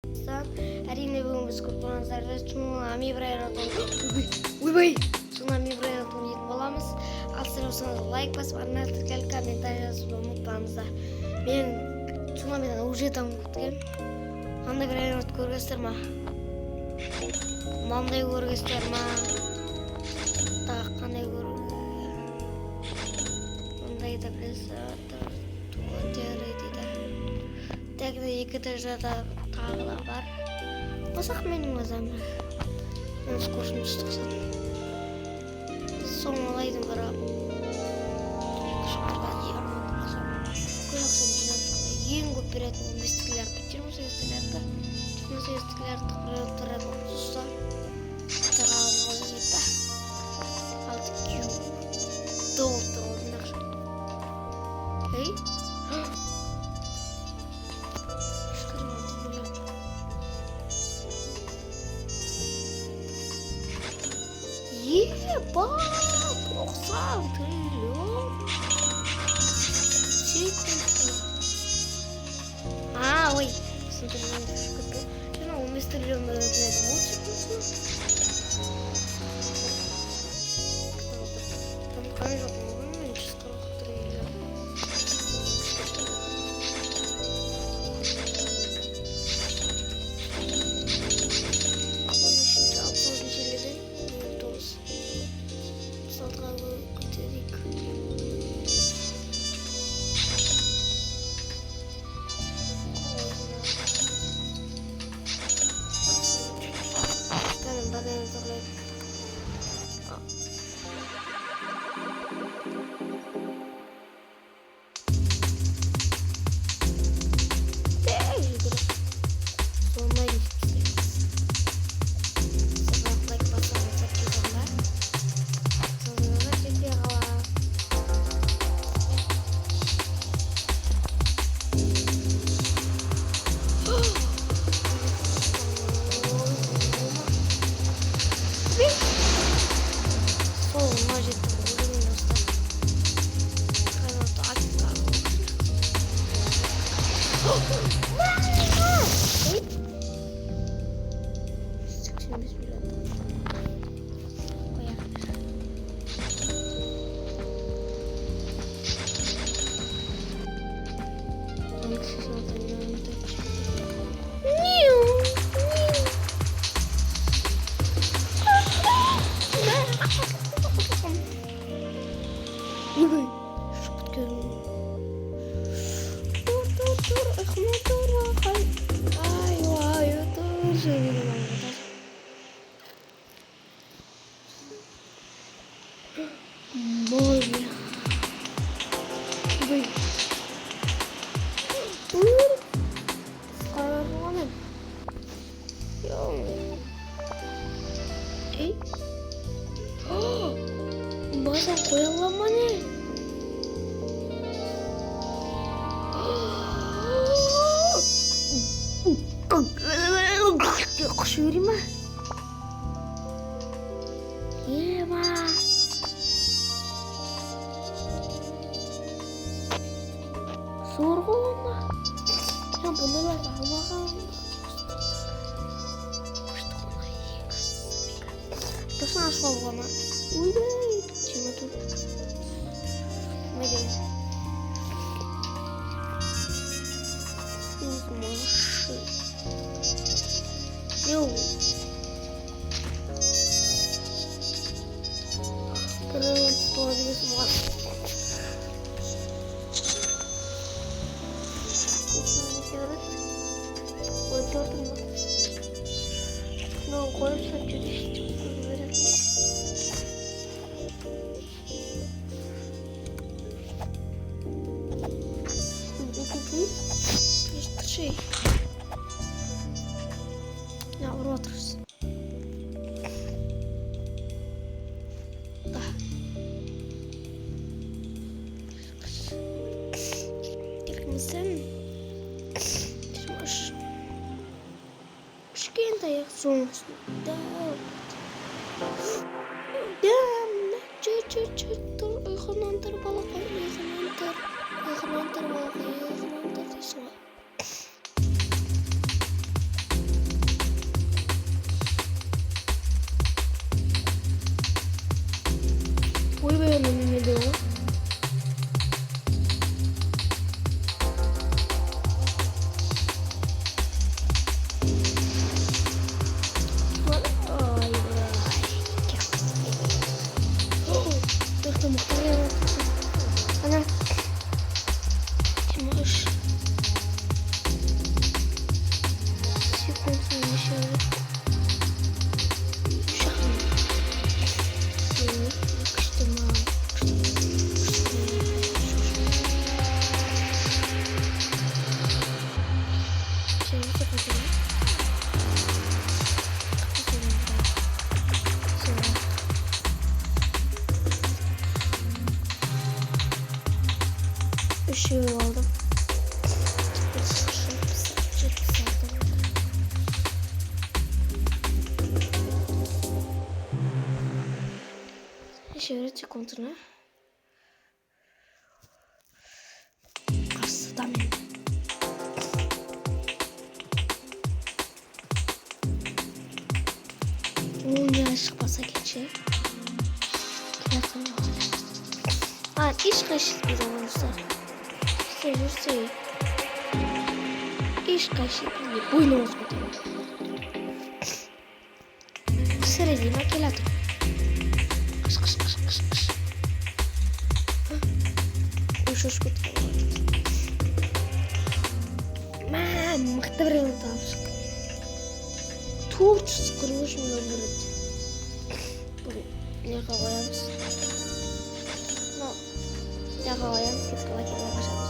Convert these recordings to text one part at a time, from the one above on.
Әрине бүгін біз көп болғаныздар цунами брайротон ойбай цунами брайротон етін боламыз. Ал сіздер болсаңыз лайк басып, арнайы комментарий жазуды ұмытпаңыздар. Мен цунамидан уже дамып кеткенмін. Қандай брайрот көргенсіздер ма? Мынандай көргенсіздер ма? Тағы қандай мындай да білесіздер. Тәгі екі дәрежеде тағы да бар. Басақ менің мазамын. Мен скоршын ұстықсан. Соңалайдың бара. Шықарға ең маңдырасам. Көз ақсам жинап ең көп беретін 15 тігілерді. 28 тігілерді. 28 тігілерді қырылтырады ұста. Тағалым қолы жетті. Алты кеу. Долты олдың ақша. Эй? Ебать, 90 триллион. Ой, смотри, надо шкафу. Ну, мы стреляем на это лучше. Там камера, по-моему, меньше 40 триллион. База қойылама не? Құш өре ма? Еба! Зор ғой ма? Бұны бар алмаған. Тосын ашып алуға ма? Ойбай! Чема тут? Мадей. Маши. Йоу. Крыло тоже смотрит. Ой, тёртым. Ну, кое-что через Шей. Я в рот рос. Да. Тільки ми сам. Ти можеш. Шкін та як сонце. Да. Да. Чуть-чуть. Иханантар балакай. Иханантар балакай. Иханантар тесла. Юу болов? Шеврете контрна. Гарсадан. Уяш баса geçe. İş kaşık bir olursa. Sevirse. İş kaşık bir boynu olsun. Sırayla makiladım. Уж кутка. Мам, махтаврын тааш. Түүч скрууш мөрөд. Яга гоямс. Но. Яга гоямс гэж лайкаа гашаасан.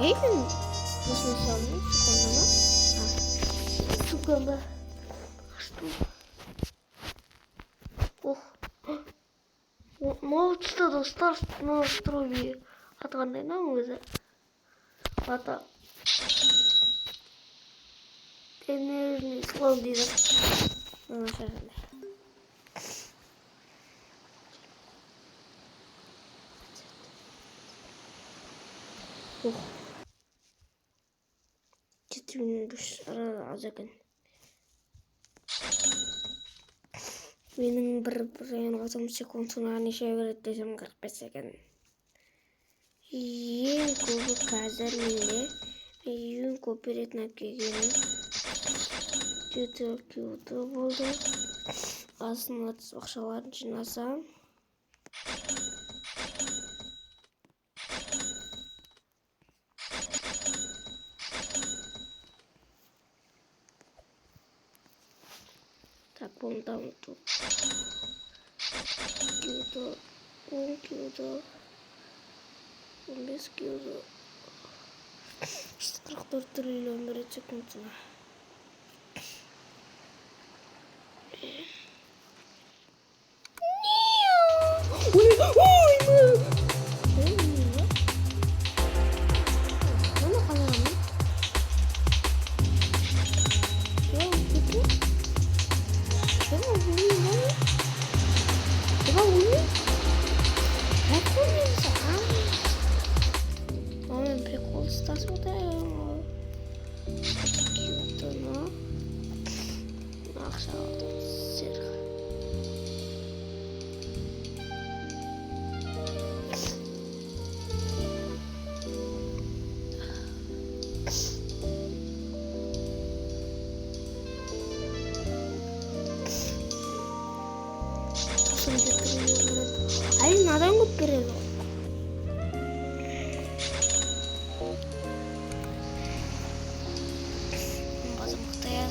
Хэйн бүснэ сон секундана. Секунда. Что? Ох. Молчта достар на острове. Хатгандай нам өзі. Ата. Тенерный слон дейді. Ух. Четвертый душ аз екен. Менің бір секундына неше береді десем 45 екен. Ең көбі қазір менде ең көп беретін әпкегені жеті болды. Астына ақшаларын жинасам. Так, помню, там тут. Кюто, 10 кюто. 15 кюто. 44 триллион берет секундына. Ay, nadan koparıyor. Bazı muhtaya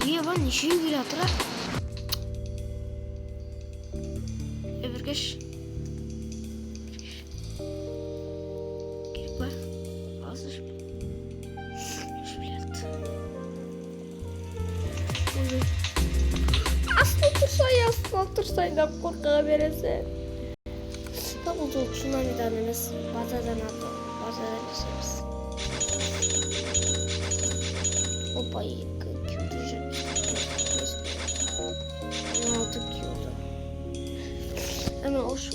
İyi ben nişi gül atıra. Öbürgeç. Gerek var. Hazır. Asla tursayın da korkağa verirse. Tam uzun tsunami'den emez. Bazadan aldı. Bazadan eseriz. Hoppa yıkı. Küldürecek. 16 küldü. Hemen o şu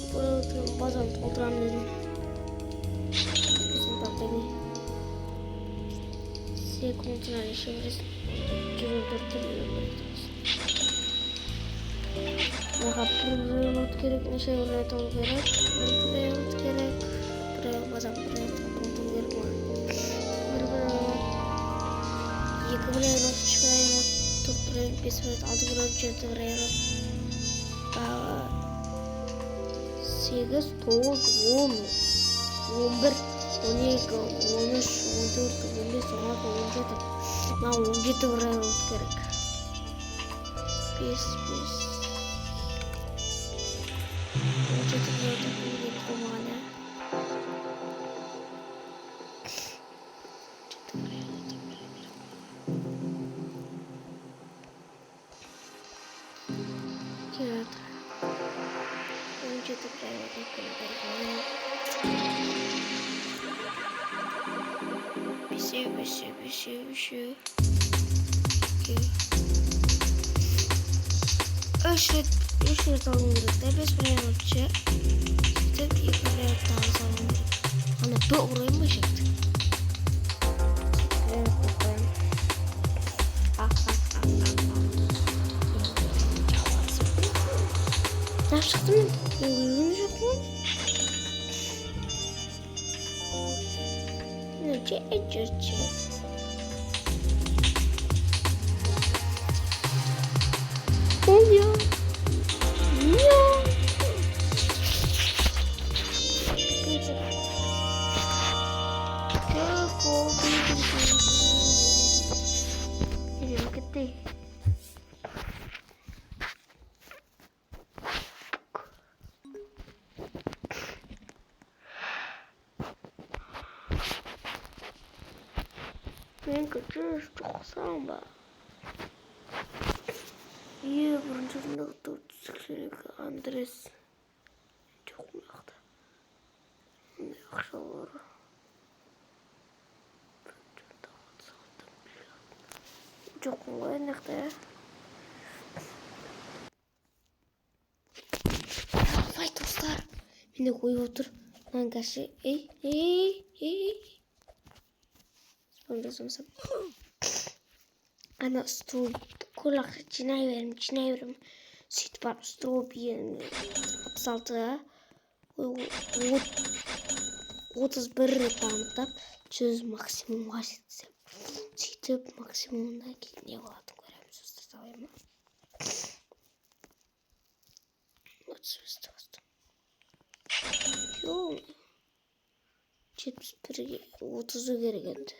bazen oturan dedim. Bizim pateni. Sekunduna yaşayabiliriz. Maka perlu gerek nasi udah tahu gerek, perlu gerek, perlu pasang perlu untuk gerek mah. Perlu, ya kemudian nanti sekarang untuk perlu bisa ada perlu jadi perlu. Segas tuh umber, unik, unik, unik sama unik, nah unik tuh perlu gerek. Peace. Jadi kita pergi ke mana? Kita Еще талмурда без вариантов. Такие варианты талмурда. Она добрый мужик. Çıktım. Yürümeyecek mi? Ne çekeceğiz? Ne oluyor? Ne? Gidiyorum gitti. Ben kaçırız çok samba. İyi burunlarında tutuşuk Andres çok mutlu. Ne akşamlar. Çok kolay nekte. Vay dostlar. Beni koy otur. Lan kaşı. Sonra ana stol kulak çinayverim süt var stol bir saltı 31 tanıtıp 100 maksimum vasıtsam sütüp maksimumda ne oladı göremiz ustalayım 30 yok 71 30'u geri geldi.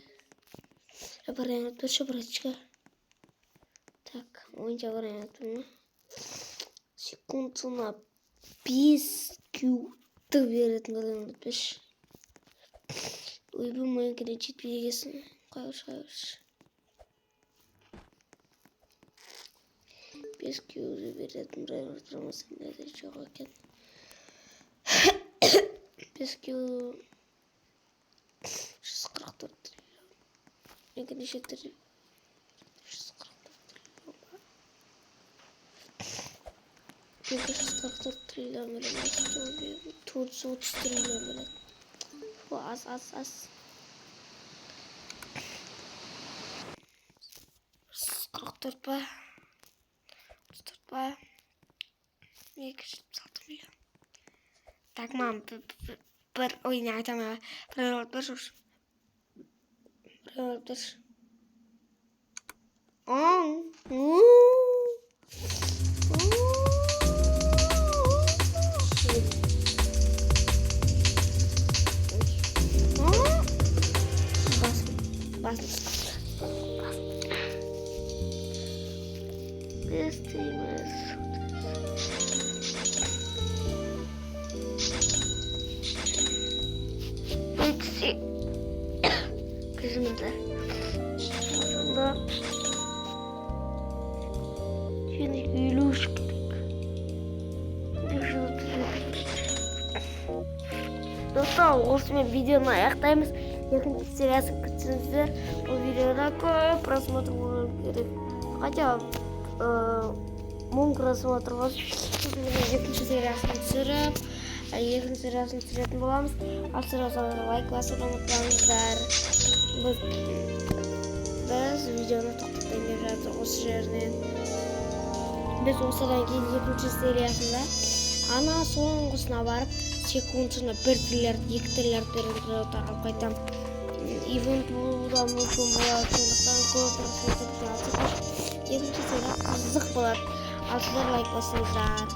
Вариант шабрачка. Так, онча вариант мı? Секундuna 5 Q'da verетін kadar 5. Uyumayın ki de çit bilgisini. Kayış. 5 Q'da verетін rayonlamasını ne de çok hakem. 5 Q 144. Ne kadar şeydir? 144 trilyon böyle. 430 trilyon böyle. Bu az. 44 ba. 34 ba. 206 milyon. Tamam. Bir oyun tamam. Bir. Kızımızlar. Aslında şimdi yürüyüş gittik. Dostlar olsun videonun ayaktayız. Yakın serisi küçüğünüzler. O videoda köp просмотр gerek. Хотя мың просмотр болса екінші сериясын түсіріп екінші сериясын түсіретін боламыз. Ал сұрасаңыздар лайк басып ұмытпаңыздар. Biz videonu to'xtatib beramiz o'sha yerdan. Biz o'shadan keyin ikkinchi seriyasida ana so'nggisina borib sekundasida 1 trilliard 2 trilliard berib tarqab qaytam. Event bo'lar mumkin bo'ladi. Shundan ko'p ikkinchi seriya qiziq bo'ladi. Sizlar like bosinglar.